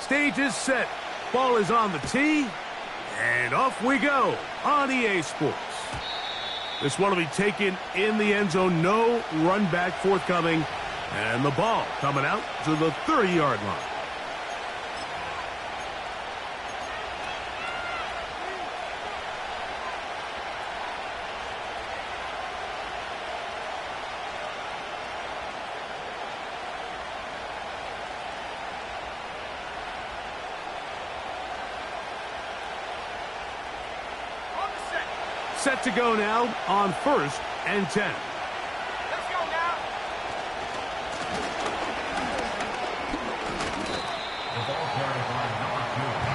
Stage is set. Ball is on the tee. And off we go on EA Sports. This one will be taken in the end zone. No run back forthcoming. And the ball coming out to the 30-yard line. Set to go now on 1st and 10. Let's go now. The ball carried by number 2.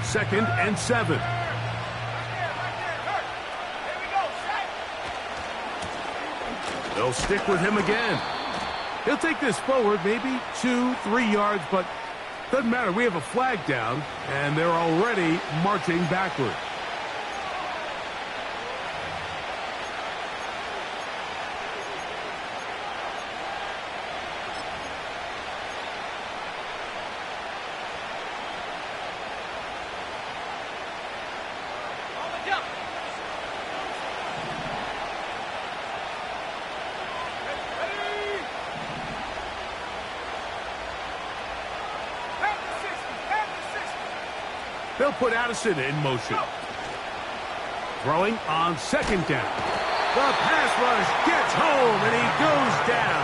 Second and 7. They'll stick with him again. He'll take this forward, maybe 2-3 yards, but doesn't matter. We have a flag down, and they're already marching backward. They'll put Addison in motion. Throwing on 2nd down. The pass rush gets home, and he goes down.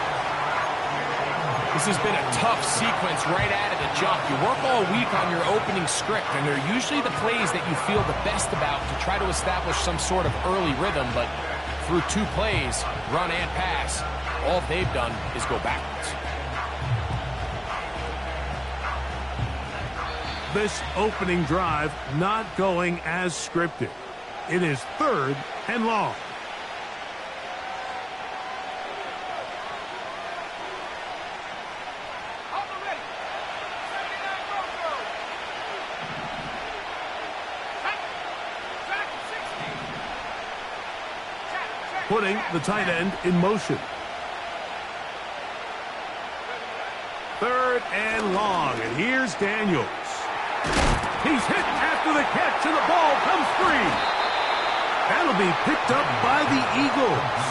This has been a tough sequence right out of the jump. You work all week on your opening script, and they're usually the plays that you feel the best about to try to establish some sort of early rhythm, but through 2 plays, run and pass, all they've done is go backwards. This opening drive not going as scripted. It is 3rd and long. Putting the tight end in motion. 3rd and long, and here's Daniels. He's hit after the catch, and the ball comes free. That'll be picked up by the Eagles.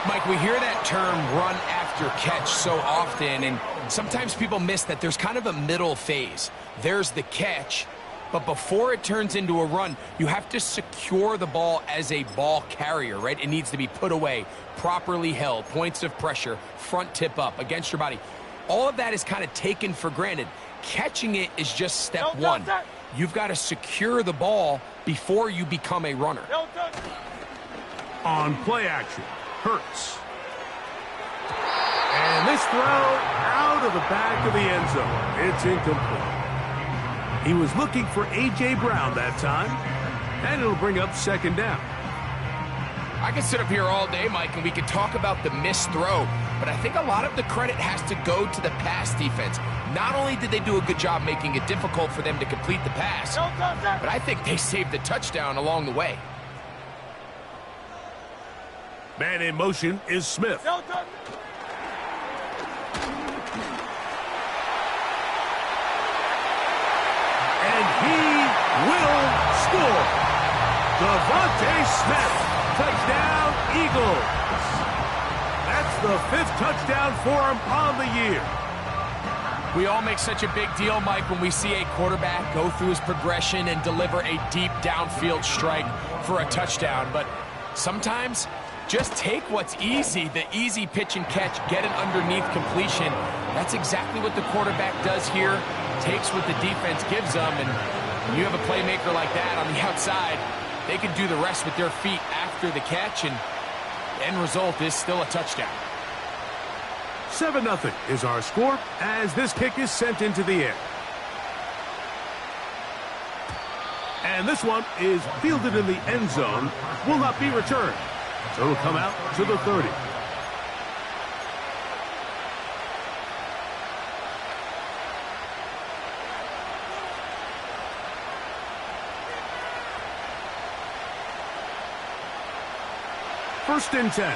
Mike, we hear that term run after catch so often, and sometimes people miss that there's kind of a middle phase. There's the catch, but before it turns into a run, you have to secure the ball as a ball carrier, right? It needs to be put away, properly held, points of pressure, front tip up against your body. All of that is kind of taken for granted. Catching it is just step 1. You've got to secure the ball before you become a runner. On play action, Hurts. And this throw out of the back of the end zone. It's incomplete. He was looking for A.J. Brown that time, and it'll bring up 2nd down. I could sit up here all day, Mike, and we could talk about the missed throw, but I think a lot of the credit has to go to the pass defense. Not only did they do a good job making it difficult for them to complete the pass, but I think they saved the touchdown along the way. Man in motion is Smith. And he will score. Devontae Smith. Touchdown, Eagles. That's the 5th touchdown for him on the year. We all make such a big deal, Mike, when we see a quarterback go through his progression and deliver a deep downfield strike for a touchdown. But sometimes, just take what's easy, the easy pitch and catch, get an underneath completion. That's exactly what the quarterback does here. Takes what the defense gives them, and when you have a playmaker like that on the outside, they can do the rest with their feet after the catch, and the end result is still a touchdown. 7-0 is our score as this kick is sent into the air. And this one is fielded in the end zone, will not be returned. So it'll come out to the 30. First and 10.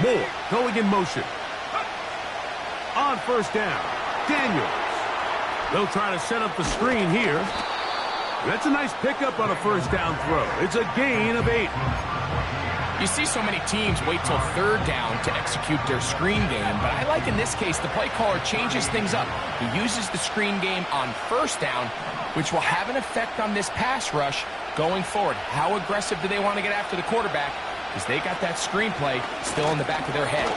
Moore going in motion. On first down, Daniels. They'll try to set up the screen here. That's a nice pickup on a first down throw. It's a gain of 8. You see so many teams wait till third down to execute their screen game, but I like in this case the play caller changes things up. He uses the screen game on first down, which will have an effect on this pass rush going forward. How aggressive do they want to get after the quarterback? Because they got that screenplay still in the back of their head.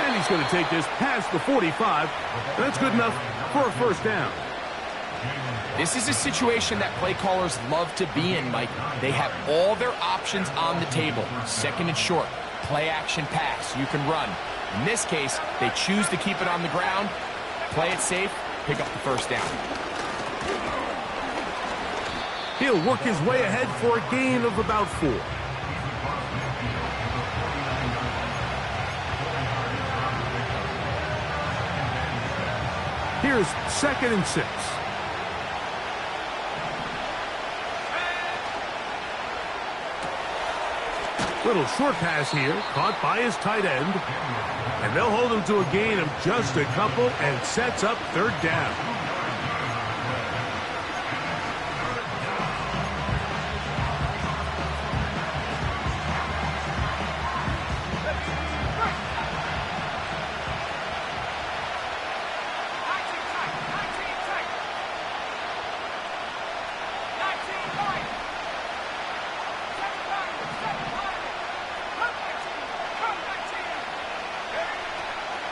And he's going to take this past the 45, and that's good enough for a first down. This is a situation that play callers love to be in, Mike. They have all their options on the table. Second and short, play action pass, you can run. In this case, they choose to keep it on the ground, play it safe, pick up the first down. He'll work his way ahead for a gain of about 4. Here's second and 6. Little short pass here, caught by his tight end. And they'll hold him to a gain of just a couple and sets up third down.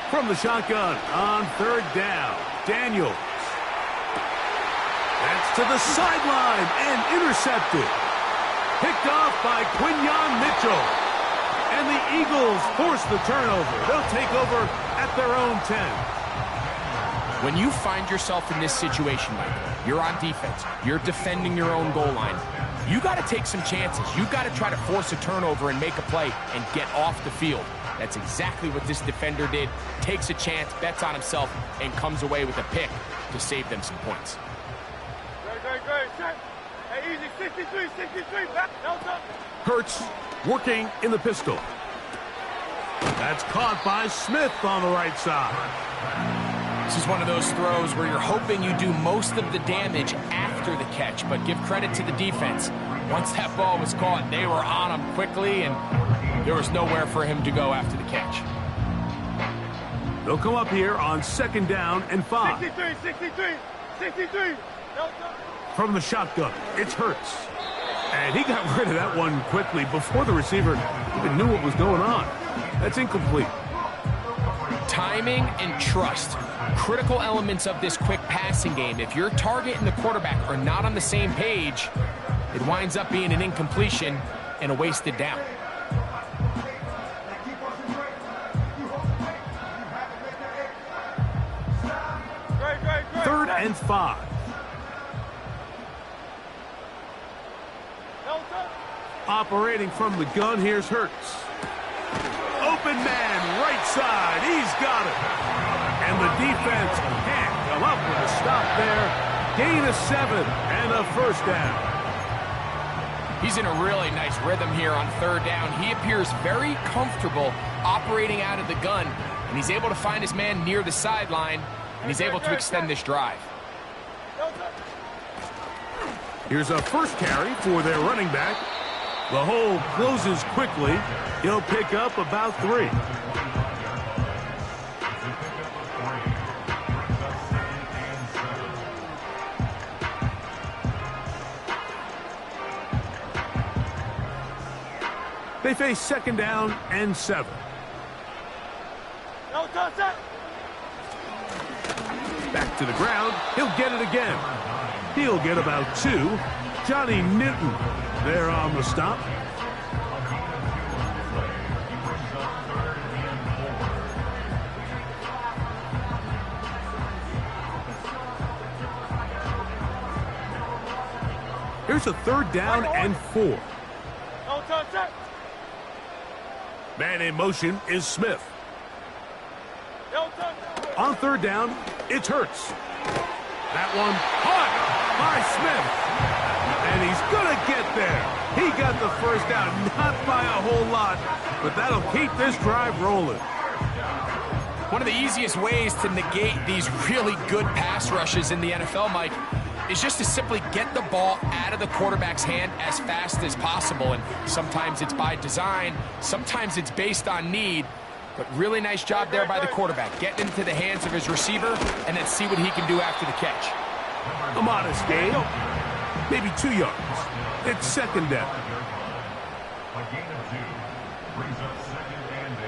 From the shotgun on third down, Daniels. That's to the sideline and intercepted. Picked off by Quinyon Mitchell. And the Eagles force the turnover. They'll take over at their own 10. When you find yourself in this situation, Mike, you're on defense, you're defending your own goal line, you got to take some chances. You got to try to force a turnover and make a play and get off the field. That's exactly what this defender did. Takes a chance, bets on himself, and comes away with a pick to save them some points. Great. Hey, easy, 63, back, no touch. Hurts working in the pistol. That's caught by Smith on the right side. This is one of those throws where you're hoping you do most of the damage after the catch, but give credit to the defense. Once that ball was caught, they were on him quickly, and there was nowhere for him to go after the catch. They'll come up here on second down and 5. 63. No touch. From the shotgun, it's Hurts. And he got rid of that one quickly before the receiver even knew what was going on. That's incomplete. Timing and trust, critical elements of this quick passing game. If your target and the quarterback are not on the same page, it winds up being an incompletion and a wasted down. Great. Third and 5. No touch. Operating from the gun, here's Hurts. Open man, right side. He's got it. And the defense can't come up with a stop there. Gain of 7 and a first down. He's in a really nice rhythm here on third down. He appears very comfortable operating out of the gun, and he's able to find his man near the sideline, and he's able to extend this drive. Here's a first carry for their running back. The hole closes quickly. He'll pick up about 3. They face second down and 7. No touch. Back to the ground. He'll get it again. He'll get about 2. Johnny Newton there on the stop. Here's a 3rd down and 4. No turn, set. Man in motion is Smith. No turn. On 3rd down, it's Hurts. That one caught by Smith. And he's going to get there. He got the 1st down, not by a whole lot, but that'll keep this drive rolling. One of the easiest ways to negate these really good pass rushes in the NFL, Mike, is just to simply get the ball out of the quarterback's hand as fast as possible. And sometimes it's by design, sometimes it's based on need. But really nice job there by the quarterback, getting into the hands of his receiver and then see what he can do after the catch. A modest gain, maybe 2 yards. It's 2nd down. A gain of 2 brings up 2nd and 8.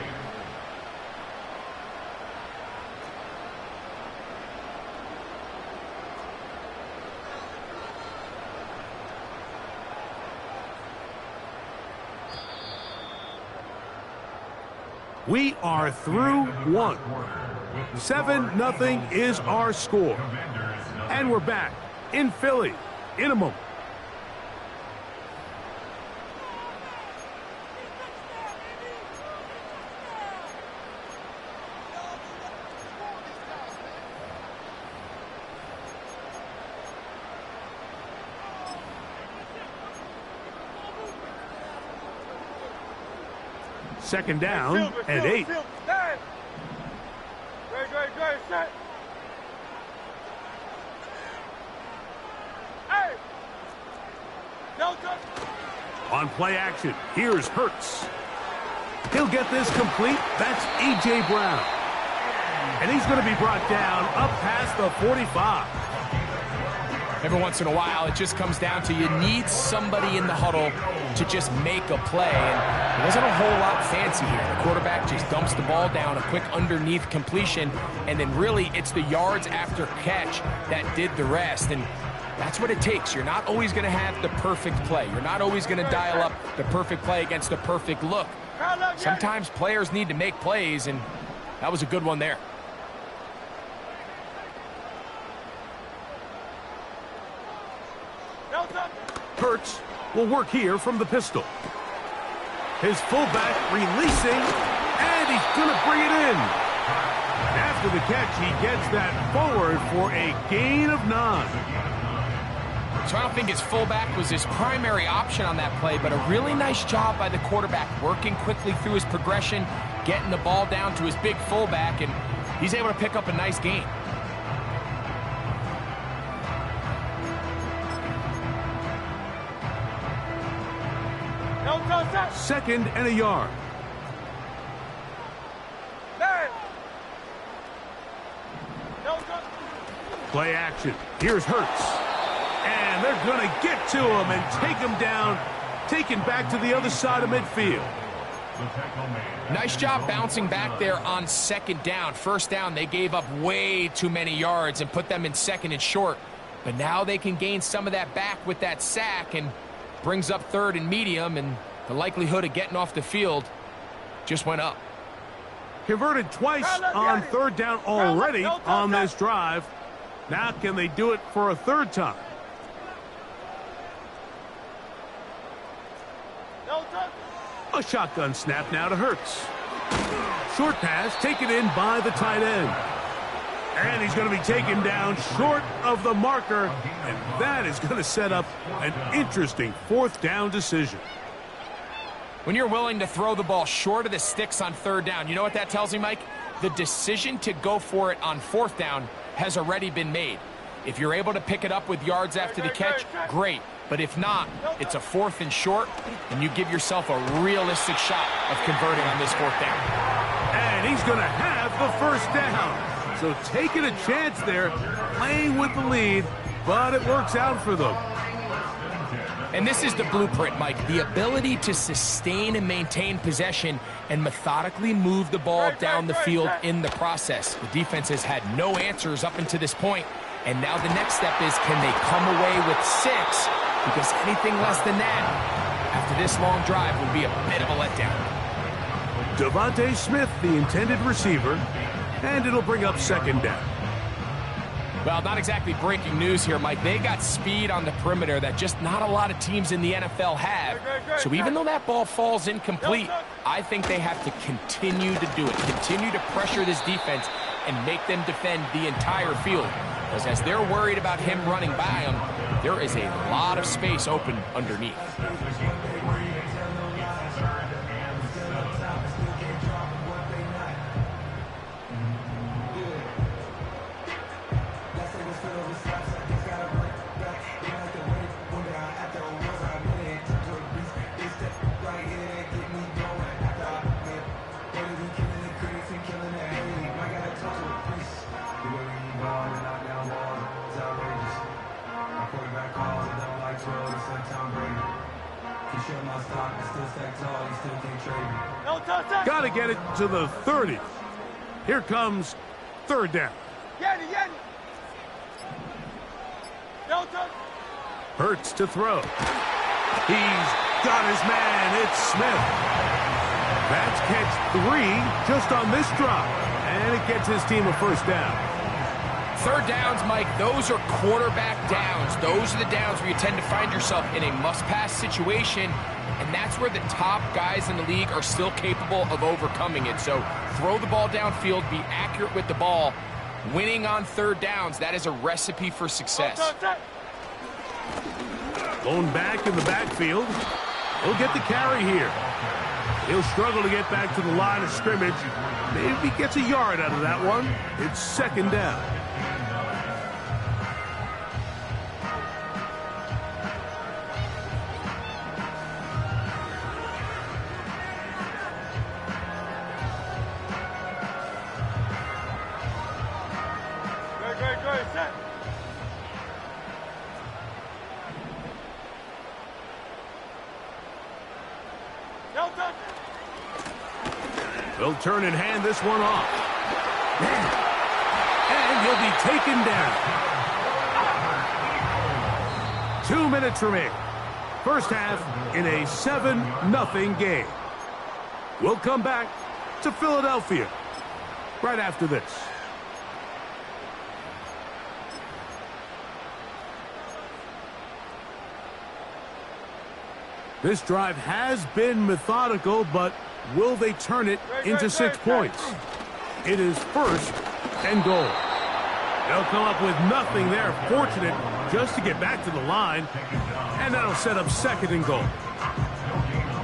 We are through 1. 7-0 is our score. And we're back in Philly in a moment. Second down and 8. Great, set. Hey! No turn. On play action, here's Hurts. He'll get this complete. That's A.J. Brown. And he's going to be brought down up past the 45. Every once in a while, it just comes down to you need somebody in the huddle to just make a play. And it wasn't a whole lot fancy here. The quarterback just dumps the ball down, a quick underneath completion, and then really it's the yards after catch that did the rest. And that's what it takes. You're not always going to have the perfect play. You're not always going to dial up the perfect play against the perfect look. Sometimes players need to make plays, and that was a good one there. Hurts will work here from the pistol. His fullback releasing, and he's going to bring it in. After the catch, he gets that forward for a gain of 9. So I don't think his fullback was his primary option on that play, but a really nice job by the quarterback, working quickly through his progression, getting the ball down to his big fullback, and he's able to pick up a nice gain. Second and a yard. Play action. Here's Hurts. And they're going to get to him and take him down, taken back to the other side of midfield. Nice job bouncing back there on 2nd down. 1st down, they gave up way too many yards and put them in 2nd and short. But now they can gain some of that back with that sack and brings up 3rd and medium, and the likelihood of getting off the field just went up. Converted twice on 3rd down already on this drive. Now can they do it for a 3rd time? A shotgun snap now to Hurts. Short pass taken in by the tight end. And he's going to be taken down short of the marker. And that is going to set up an interesting 4th down decision. When you're willing to throw the ball short of the sticks on 3rd down, you know what that tells me, Mike? The decision to go for it on 4th down has already been made. If you're able to pick it up with yards after the catch, great. But if not, it's a 4th and short, and you give yourself a realistic shot of converting on this 4th down. And he's going to have the 1st down. So taking a chance there, playing with the lead, but it works out for them. And this is the blueprint, Mike. The ability to sustain and maintain possession and methodically move the ball down the field in the process. The defense has had no answers up until this point, and now the next step is, can they come away with 6? Because anything less than that, after this long drive, would be a bit of a letdown. Devontae Smith, the intended receiver, and it'll bring up 2nd down. Well, not exactly breaking news here, Mike. They got speed on the perimeter that just not a lot of teams in the NFL have. So even though that ball falls incomplete, I think they have to continue to do it, continue to pressure this defense and make them defend the entire field. Because as they're worried about him running by them, there is a lot of space open underneath. Got to get it to the 30. Here comes third down. Hurts to throw. He's got his man. It's Smith. That's catch 3 just on this drop. And it gets his team a first down. Third downs, Mike, those are quarterback downs. Those are the downs where you tend to find yourself in a must-pass situation, and that's where the top guys in the league are still capable of overcoming it. So throw the ball downfield, be accurate with the ball. Winning on third downs, that is a recipe for success. Going back in the backfield. He'll get the carry here. He'll struggle to get back to the line of scrimmage. Maybe he gets a yard out of that one. It's second down. Set. They'll turn and hand this one off. And he'll be taken down. 2 minutes remaining. First half in a 7-0 game. We'll come back to Philadelphia right after this. This drive has been methodical, but will they turn it into 6 points? It is first and goal. They'll come up with nothing there. Fortunate just to get back to the line. And that'll set up second and goal.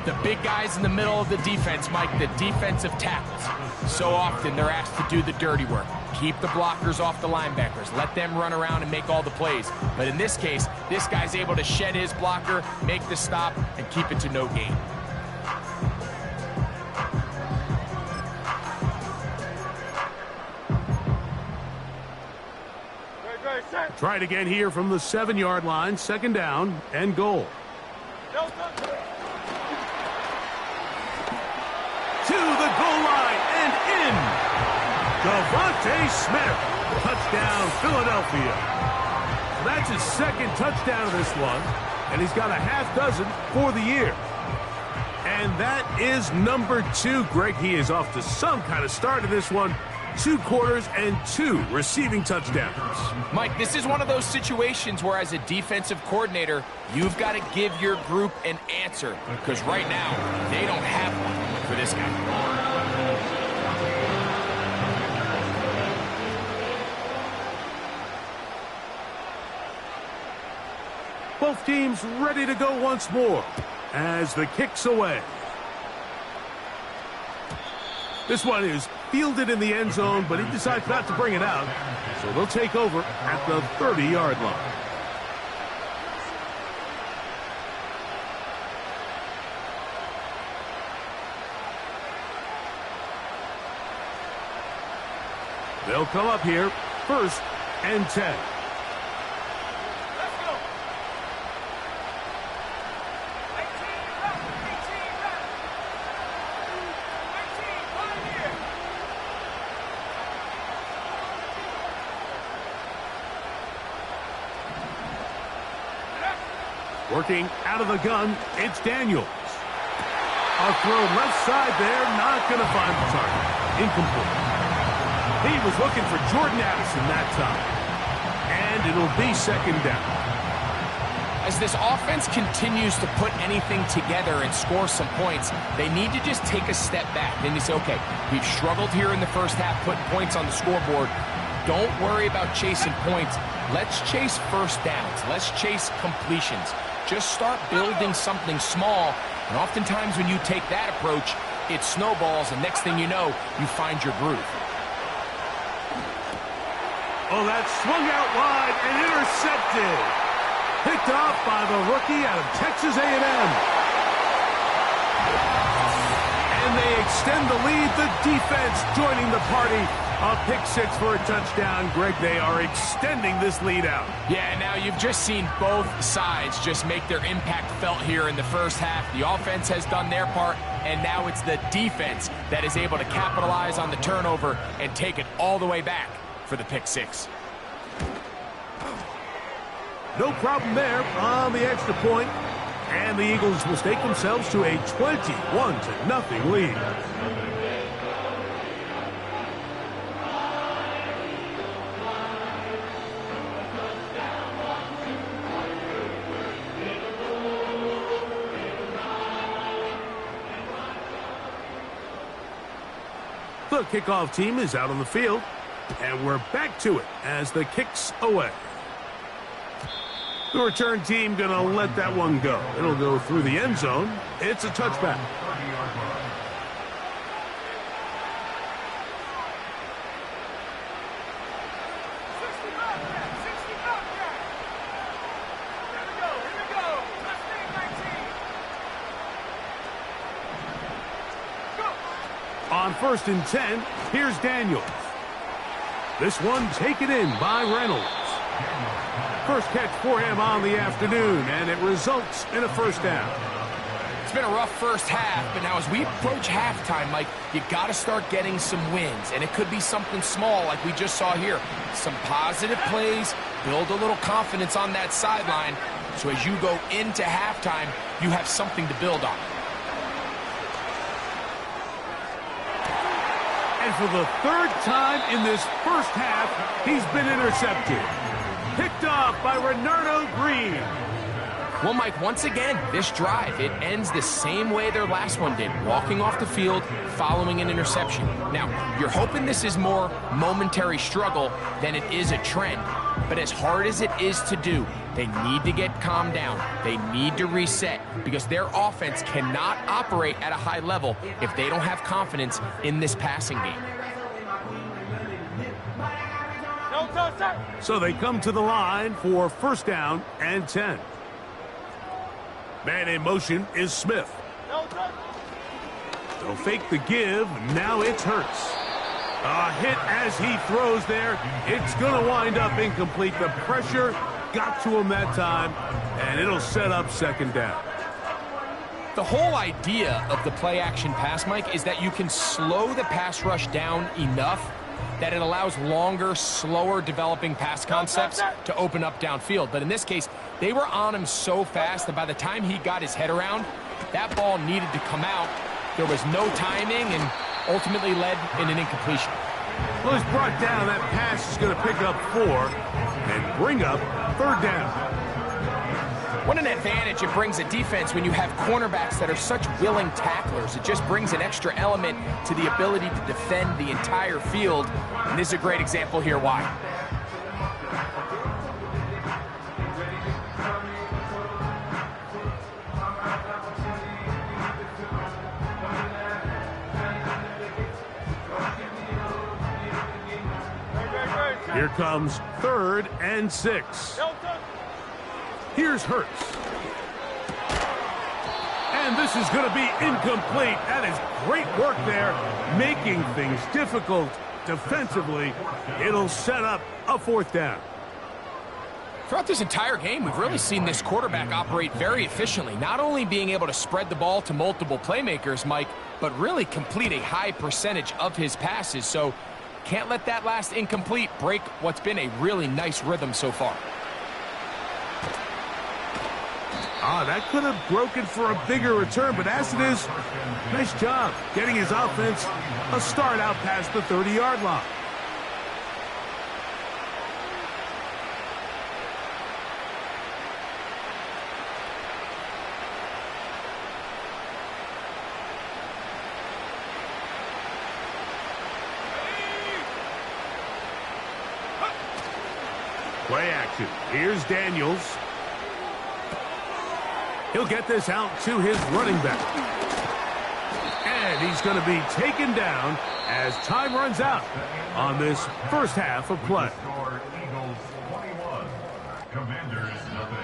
The big guys in the middle of the defense, Mike, the defensive tackles. So often they're asked to do the dirty work. Keep the blockers off the linebackers. Let them run around and make all the plays. But in this case, this guy's able to shed his blocker, make the stop, and keep it to no gain. Try it again here from the 7-yard line. Second down and goal. To the goal line and in. Devontae Smith. Touchdown, Philadelphia. That's his second touchdown of this one, and he's got a half dozen for the year. And that is number 2. Greg, he is off to some kind of start in this one. 2 quarters and 2 receiving touchdowns. Mike, this is one of those situations where as a defensive coordinator, you've got to give your group an answer, because right now, they don't have one for this guy. Both teams ready to go once more as the kick's away. This one is fielded in the end zone, but he decides not to bring it out. So they'll take over at the 30-yard line. They'll come up here, first and 10. Working out of the gun, it's Daniels. A throw left side there, not going to find the target. Incomplete. He was looking for Jordan Addison that time. and it'll be second down. As this offense continues to put anything together and score some points, they need to just take a step back. Then you say, okay, we've struggled here in the first half, putting points on the scoreboard. Don't worry about chasing points. Let's chase first downs. Let's chase completions. Just start building something small. And oftentimes when you take that approach, it snowballs, and next thing you know, you find your groove. Oh, that swung out wide and intercepted. Picked off by the rookie out of Texas A&M. And they extend the lead. The defense joining the party. A pick six for a touchdown. Greg, they are extending this lead out. Yeah, now you've just seen both sides just make their impact felt here in the first half. The offense has done their part, and now it's the defense that is able to capitalize on the turnover and take it all the way back for the pick six. No problem there on the extra point. And the Eagles will stake themselves to a 21-0 lead. The kickoff team is out on the field, and we're back to it as the kick's away. The return team going to let that one go. It'll go through the end zone. It's a touchback. On 1st and 10, here's Daniels. This one taken in by Reynolds. First catch for him on the afternoon, and it results in a first down. It's been a rough first half, but now as we approach halftime, Mike, you got to start getting some wins, and it could be something small like we just saw here. Some positive plays, build a little confidence on that sideline, so as you go into halftime, you have something to build on. And for the third time in this first half, he's been intercepted. Picked off by Renardo Green. Well, Mike, once again, this drive, it ends the same way their last one did, walking off the field, following an interception. Now, you're hoping this is more momentary struggle than it is a trend, but as hard as it is to do, they need to get calmed down. They need to reset because their offense cannot operate at a high level if they don't have confidence in this passing game. So they come to the line for first down and 10. Man in motion is Smith. They'll fake the give. Now it's Hurts. A hit as he throws there. It's going to wind up incomplete. The pressure got to him that time, and it'll set up second down. The whole idea of the play-action pass, Mike, is that you can slow the pass rush down enough that it allows longer, slower developing pass concepts to open up downfield. But in this case, they were on him so fast that by the time he got his head around, that ball needed to come out. There was no timing and ultimately led in an incompletion. Well, he's brought down. That pass is going to pick up 4 and bring up third down. What an advantage it brings a defense when you have cornerbacks that are such willing tacklers. It just brings an extra element to the ability to defend the entire field. And this is a great example here why. Here comes 3rd and 6. Here's Hurts. And this is going to be incomplete. That is great work there, making things difficult defensively. It'll set up a fourth down. Throughout this entire game, we've really seen this quarterback operate very efficiently, not only being able to spread the ball to multiple playmakers, Mike, but really complete a high percentage of his passes. So can't let that last incomplete break what's been a really nice rhythm so far. That could have broken for a bigger return, but as it is, nice job getting his offense a start out past the 30-yard line. Play action. Here's Daniels. He'll get this out to his running back. And he's going to be taken down as time runs out on this first half of play. Score Eagles 21. Commanders nothing.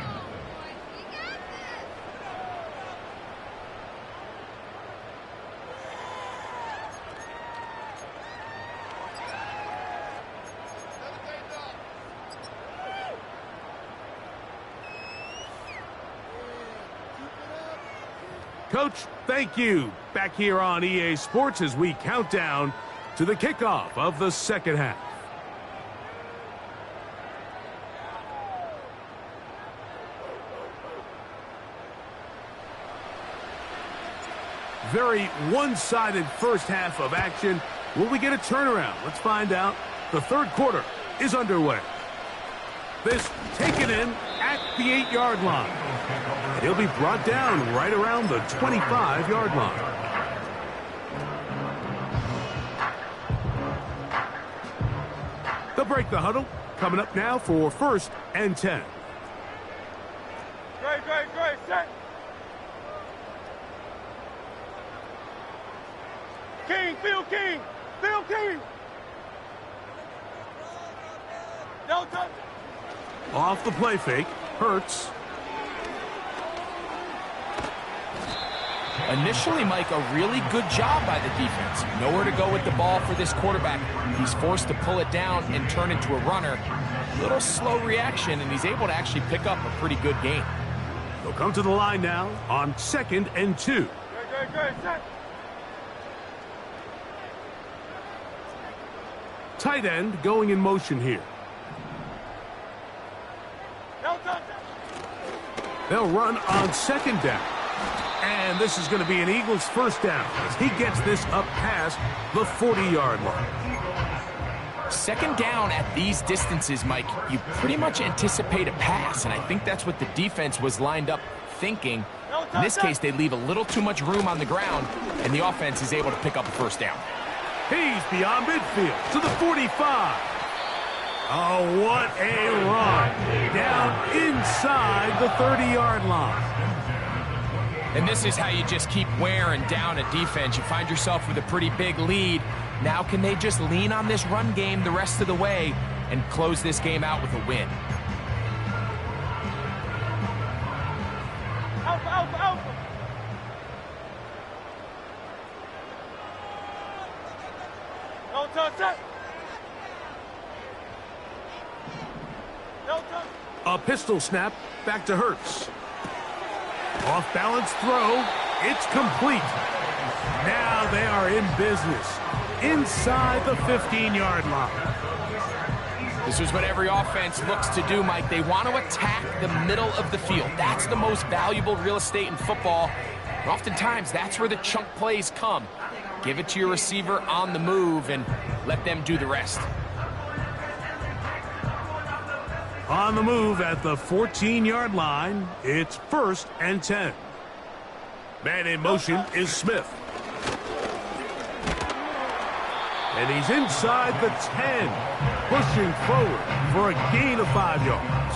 Coach, thank you. Back here on EA Sports as we count down to the kickoff of the second half. Very one-sided first half of action. Will we get a turnaround? Let's find out. The third quarter is underway. This taken in at the 8-yard line. He'll be brought down right around the 25-yard line. They'll break the huddle. Coming up now for 1st and 10. Great, set. King, Phil King. No touch. Off the play fake. Hurts. Initially, Mike, a really good job by the defense. Nowhere to go with the ball for this quarterback. He's forced to pull it down and turn into a runner. Little slow reaction, and he's able to actually pick up a pretty good gain. They'll come to the line now on 2nd and 2. Great, set. Tight end going in motion here. No touch. They'll run on 2nd down. And this is going to be an Eagles first down as he gets this up past the 40-yard line. 2nd down at these distances, Mike, you pretty much anticipate a pass, and I think that's what the defense was lined up thinking. In this case, they leave a little too much room on the ground, and the offense is able to pick up a first down. He's beyond midfield to the 45. Oh, what a run. Down inside the 30-yard line. And this is how you just keep wearing down a defense. You find yourself with a pretty big lead. Now can they just lean on this run game the rest of the way and close this game out with a win? Alpha. No touch. No touch. A pistol snap back to Hurts. Off-balance throw. It's complete. Now they are in business inside the 15-yard line. This is what every offense looks to do, Mike. They want to attack the middle of the field. That's the most valuable real estate in football. And oftentimes, that's where the chunk plays come. Give it to your receiver on the move and let them do the rest. On the move at the 14-yard line, it's 1st and 10. Man in motion is Smith. And he's inside the 10, pushing forward for a gain of 5 yards.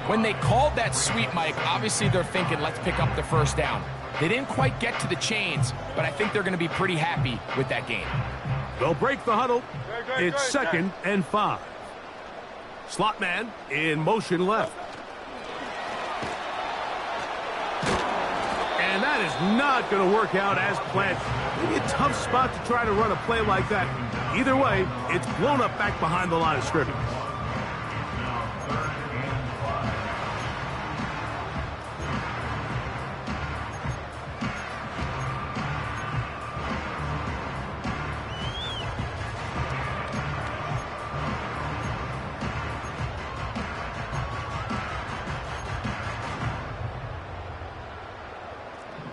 When they called that sweep, Mike, obviously they're thinking, let's pick up the first down. They didn't quite get to the chains, but I think they're going to be pretty happy with that gain. They'll break the huddle. It's 2nd and 5. Slot man in motion left. And that is not going to work out as planned. Maybe a tough spot to try to run a play like that. Either way, it's blown up back behind the line of scrimmage.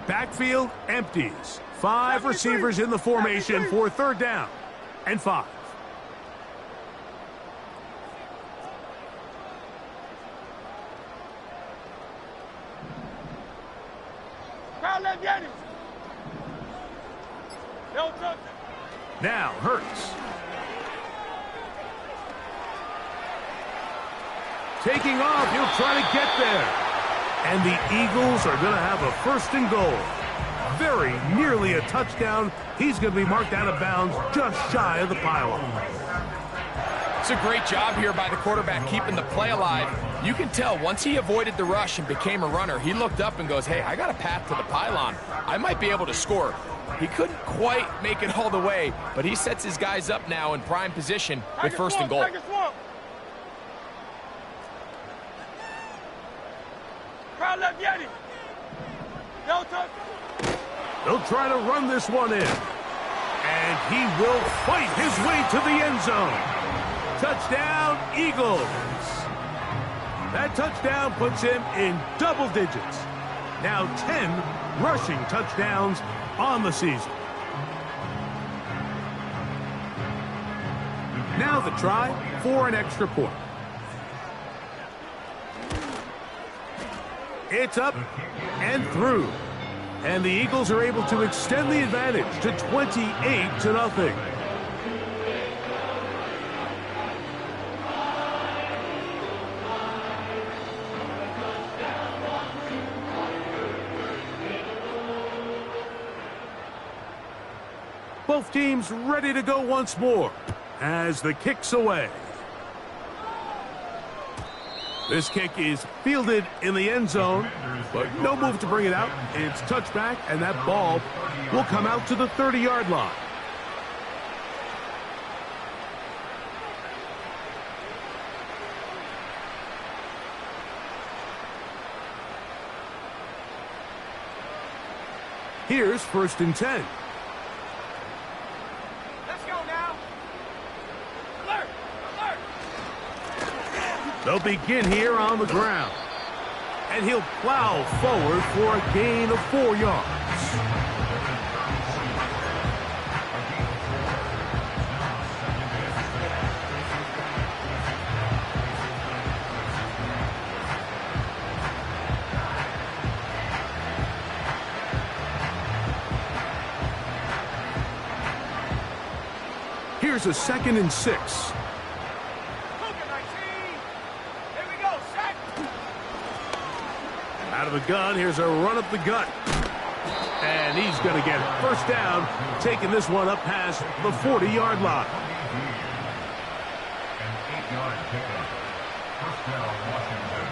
Backfield empties. 5 receivers in the formation for 3rd down and 5. Now Hurts. Taking off, he'll try to get there. And the Eagles are going to have a 1st and goal. Very nearly a touchdown. He's going to be marked out of bounds just shy of the pylon. It's a great job here by the quarterback keeping the play alive. You can tell once he avoided the rush and became a runner, he looked up and goes, hey, I got a path to the pylon. I might be able to score. He couldn't quite make it all the way, but he sets his guys up now in prime position with 1st and goal. Crowd left Yeti. No touch. They'll try to run this one in. And he will fight his way to the end zone. Touchdown, Eagles. That touchdown puts him in double digits. Now 10 rushing touchdowns on the season. Now the try for an extra point. It's up and through. And the Eagles are able to extend the advantage to 28-0. Both teams ready to go once more as the kick's away. This kick is fielded in the end zone, but no move to bring it out. It's touchback, and that ball will come out to the 30-yard line. Here's 1st and 10. Let's go now. Alert! Alert! They'll begin here on the ground. And he'll plow forward for a gain of 4 yards. Here's a 2nd and 6. Out of the gun, here's a run up the gut. And he's going to get 1st down, taking this one up past the 40-yard line. An 8-yard pickup. 1st down, Washington.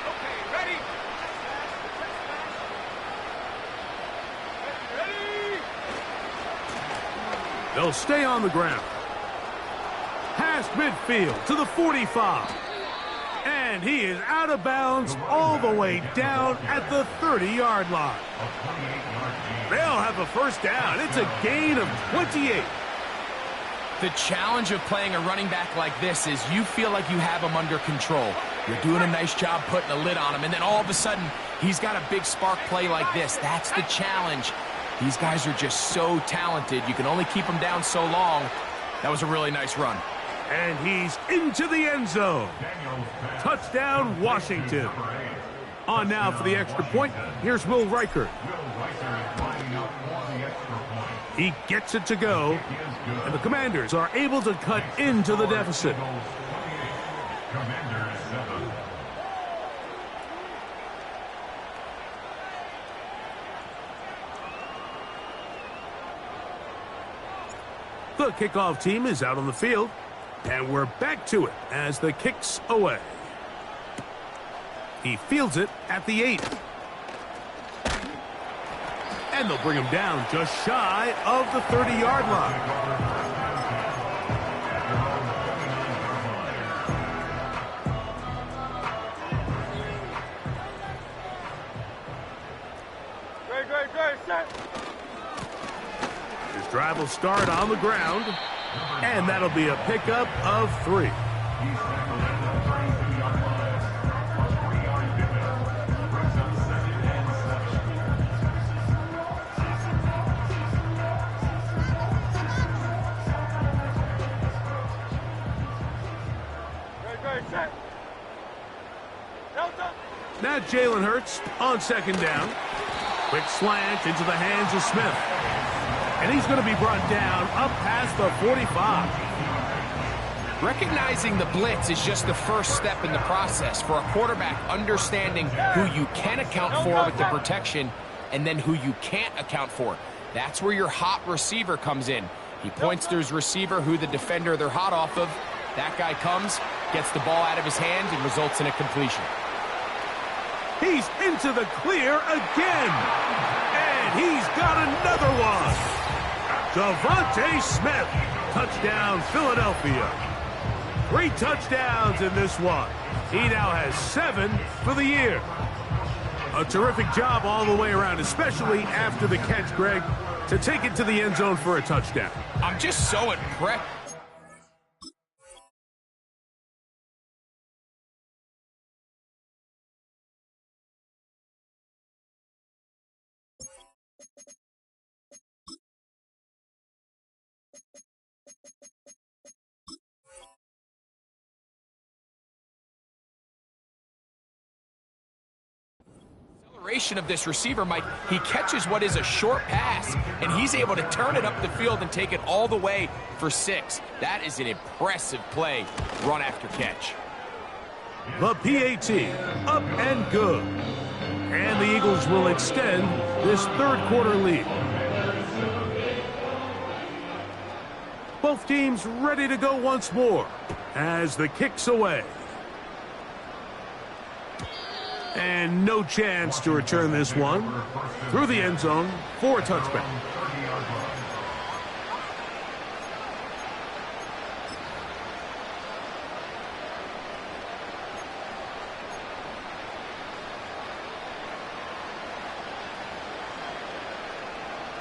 Okay, ready? Ready? They'll stay on the ground. Past midfield to the 45. And he is out of bounds all the way down at the 30-yard line. They'll have a 1st down. It's a gain of 28. The challenge of playing a running back like this is you feel like you have him under control. You're doing a nice job putting a lid on him, and then all of a sudden, he's got a big spark play like this. That's the challenge. These guys are just so talented. You can only keep them down so long. That was a really nice run. And he's into the end zone. Touchdown, Washington. On now for the extra point. Here's Will Reichert. He gets it to go. And the Commanders are able to cut into the deficit. The kickoff team is out on the field. And we're back to it as the kick's away. He fields it at the 8. And they'll bring him down just shy of the 30-yard line. Great, set. His drive will start on the ground. And that'll be a pickup of 3. Great, set. Delta. Now Jalen Hurts on 2nd down. Quick slant into the hands of Smith. And he's going to be brought down up past the 45. Recognizing the blitz is just the first step in the process for a quarterback, understanding who you can account for with the protection and then who you can't account for. That's where your hot receiver comes in. He points to his receiver, who the defender they're hot off of. That guy comes, gets the ball out of his hand, and results in a completion. He's into the clear again. And he's got another one. Devontae Smith. Touchdown, Philadelphia. 3 touchdowns in this one. He now has 7 for the year. A terrific job all the way around, especially after the catch, Greg, to take it to the end zone for a touchdown. I'm just so impressed. Of this receiver, Mike, he catches what is a short pass, and he's able to turn it up the field and take it all the way for 6. That is an impressive play, run after catch. The PAT, up and good. And the Eagles will extend this third quarter lead. Both teams ready to go once more as the kick's away. And no chance to return this one through the end zone for a touchback.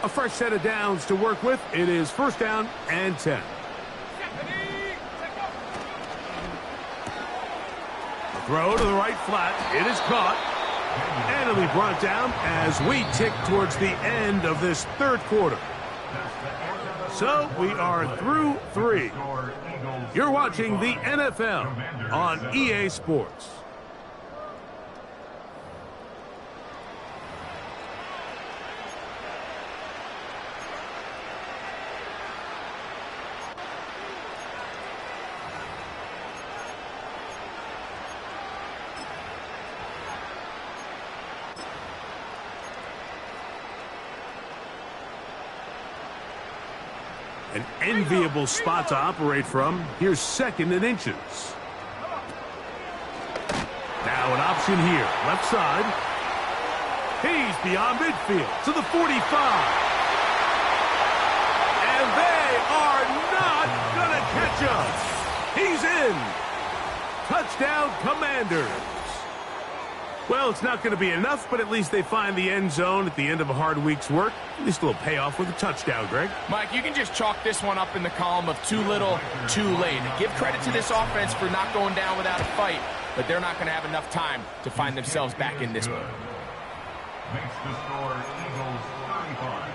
A fresh set of downs to work with. It is first down and 10. Throw to the right flat. It is caught. And it'll be brought down as we tick towards the end of this third quarter. So we are through 3. You're watching the NFL on EA Sports. An enviable spot to operate from. Here's 2nd and inches. Now an option here. Left side. He's beyond midfield to the 45. And they are not going to catch us. He's in. Touchdown, Commanders. Well, it's not going to be enough, but at least they find the end zone at the end of a hard week's work. At least a little payoff with a touchdown, Greg. Mike, you can just chalk this one up in the column of too little, too late. Give credit to this offense for not going down without a fight, but they're not going to have enough time to find themselves back in this one. Makes the score Eagles 35,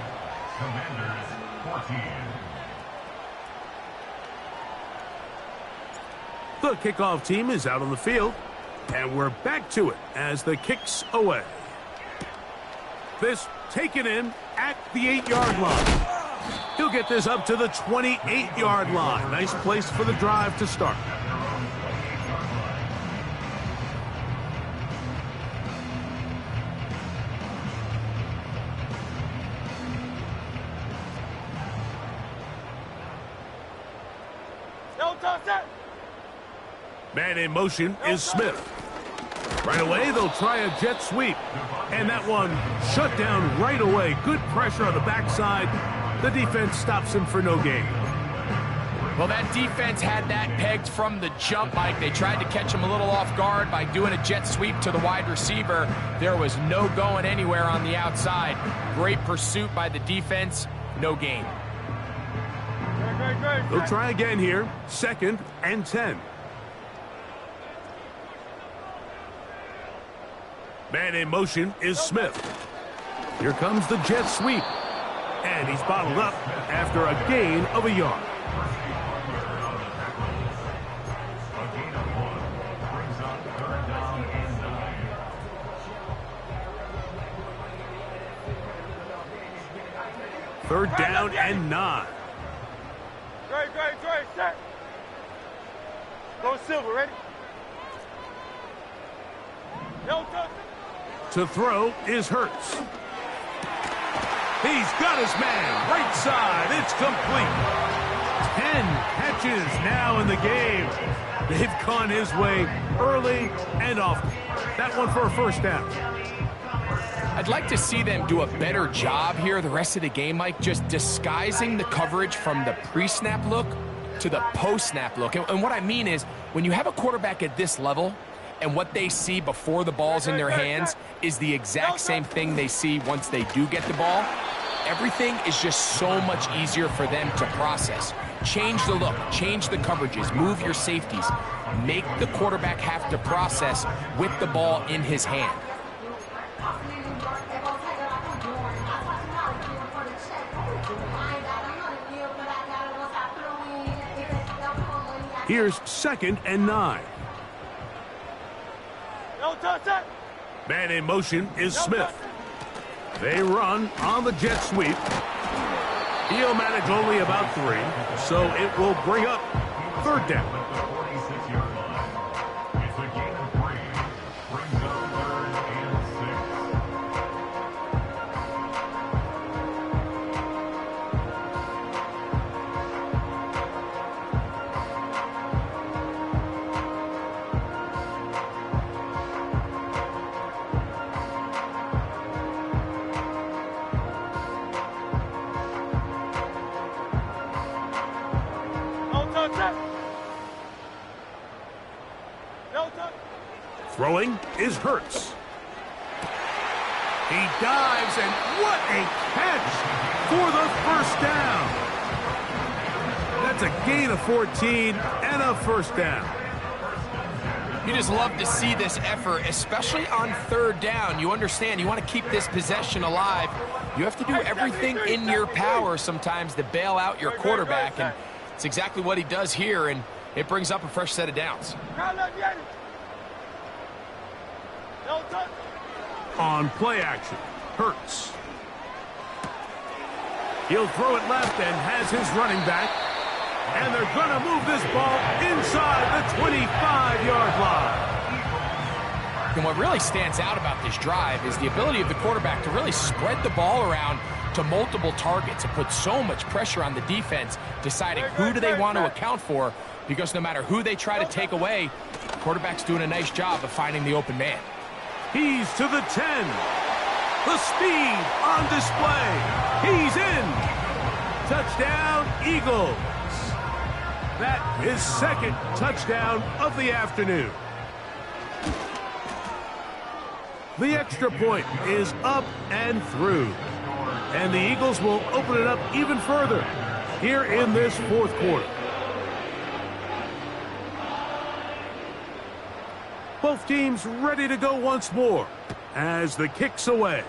Commanders 14. The kickoff team is out on the field. And we're back to it as the kick's away. This taken in at the 8-yard line. He'll get this up to the 28-yard line. Nice place for the drive to start. Man in motion is Smith. Right away, they'll try a jet sweep. And that one shut down right away. Good pressure on the backside. The defense stops him for no gain. Well, that defense had that pegged from the jump, Mike. They tried to catch him a little off guard by doing a jet sweep to the wide receiver. There was no going anywhere on the outside. Great pursuit by the defense. No gain. They'll try again here. 2nd and 10. Man in motion is Smith. Here comes the jet sweep. And he's bottled up after a gain of a yard. Third down and 9. Great, set. Go Silver, ready? No touch. To throw is Hurts. He's got his man. Right side. It's complete. 10 catches now in the game. They've gone his way early and often. That one for a first down. I'd like to see them do a better job here the rest of the game, Mike, just disguising the coverage from the pre-snap look to the post-snap look. And what I mean is, when you have a quarterback at this level and what they see before the ball's in their hands is the exact same thing they see once they do get the ball, everything is just so much easier for them to process. Change the look, change the coverages, move your safeties. Make the quarterback have to process with the ball in his hand. Here's 2nd and 9. No touch, set. Man in motion is Smith. They run on the jet sweep. He'll manage only about 3, so it will bring up 3rd down. It's a gain of 3. Brings up 3rd and 6. No touch, set. No touch. Throwing is Hurts. He dives, and what a catch for the first down. That's a gain of 14 and a first down. You just love to see this effort, especially on 3rd down. You understand, you want to keep this possession alive. You have to do everything in your power sometimes to bail out your quarterback, and it's exactly what he does here, and it brings up a fresh set of downs. No touch. On play action, Hurts. He'll throw it left and has his running back. And they're going to move this ball inside the 25-yard line. And what really stands out about this drive is the ability of the quarterback to really spread the ball around to multiple targets. It puts so much pressure on the defense, deciding who do they want to account for, because no matter who they try to take away, the quarterback's doing a nice job of finding the open man. He's to the 10. The speed on display. He's in. Touchdown, Eagles. That is 2nd touchdown of the afternoon. The extra point is up and through. And the Eagles will open it up even further here in this 4th quarter. Both teams ready to go once more as the kick's away.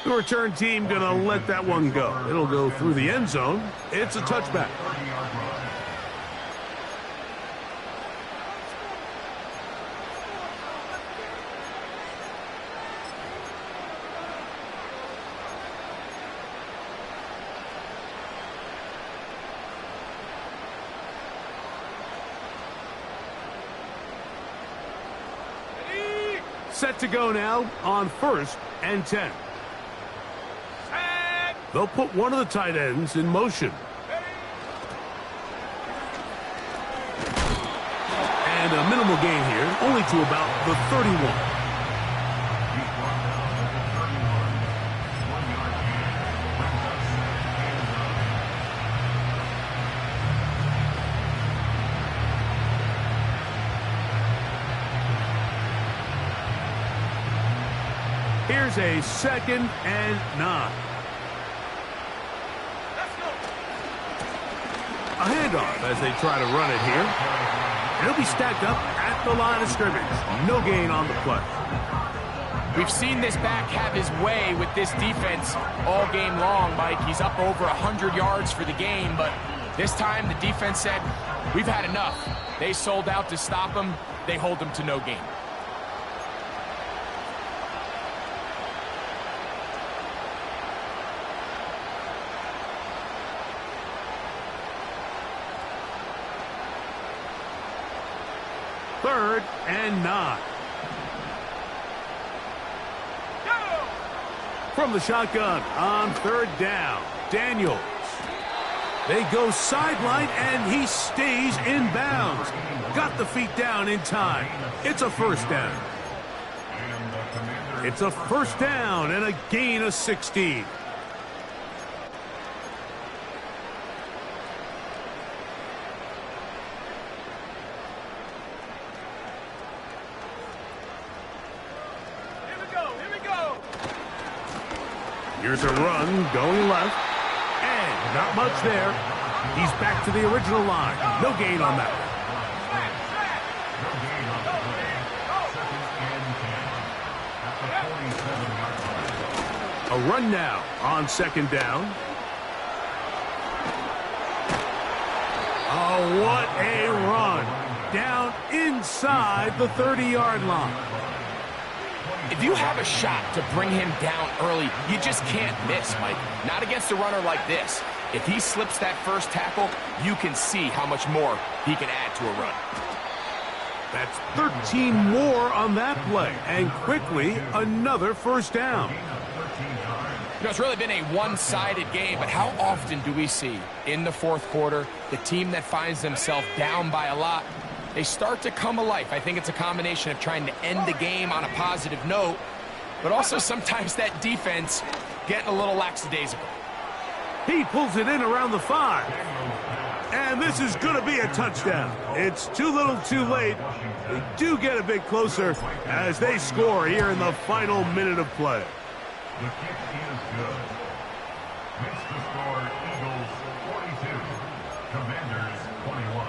The return team going to let that one go. It'll go through the end zone. It's a touchback. Set to go now on 1st and 10. They'll put one of the tight ends in motion. And a minimal gain here, only to about the 31. Here's a 2nd and 9. A handoff as they try to run it here. It'll be stacked up at the line of scrimmage. No gain on the play. We've seen this back have his way with this defense all game long, Mike. He's up over 100 yards for the game, but this time the defense said, we've had enough. They sold out to stop him. They hold him to no gain. 3rd and 9. From the shotgun on 3rd down, Daniels. They go sideline, and he stays in bounds. Got the feet down in time. It's a 1st down. It's a 1st down and a gain of 16. Here's a run going left, and not much there. He's back to the original line. No gain on that. A run now on 2nd down. Oh, what a run. Down inside the 30-yard line. If you have a shot to bring him down early, you just can't miss, Mike. Not against a runner like this. If he slips that first tackle, you can see how much more he can add to a run. That's 13 more on that play, and quickly another 1st down. You know, it's really been a one-sided game, but how often do we see in the 4th quarter the team that finds themselves down by a lot, they start to come alive? I think it's a combination of trying to end the game on a positive note, but also sometimes that defense getting a little lackadaisical. He pulls it in around the 5. And this is going to be a touchdown. It's too little too late. They do get a bit closer as they score here in the final minute of play. The kick is good. Makes the score Eagles 42, Commanders 21.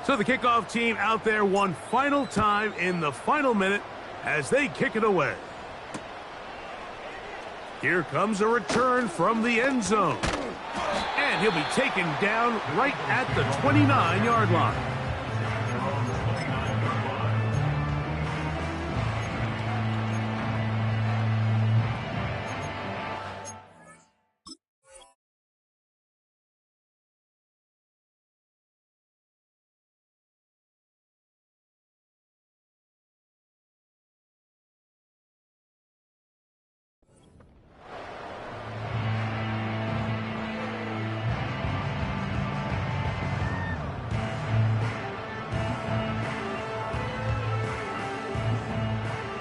So the kickoff team out there one final time in the final minute as they kick it away. Here comes a return from the end zone. And he'll be taken down right at the 29-yard line.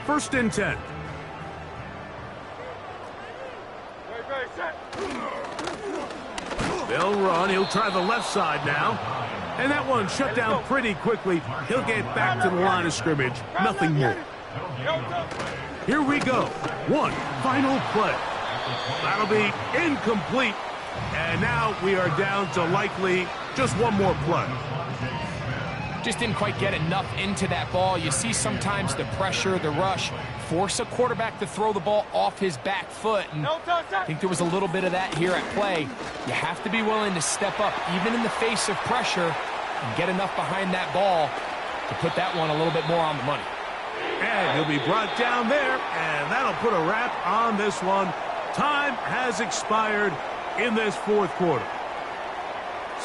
First and 10. They'll run. He'll try the left side now. And that one shut down pretty quickly. He'll get back to the line of scrimmage. Nothing more. Here we go. One final play. That'll be incomplete. And now we are down to likely just one more play. Just didn't quite get enough into that ball. You see sometimes the pressure, the rush, force a quarterback to throw the ball off his back foot. And I think there was a little bit of that here at play. You have to be willing to step up, even in the face of pressure, and get enough behind that ball to put that one a little bit more on the money. And he'll be brought down there, and that'll put a wrap on this one. Time has expired in this 4th quarter.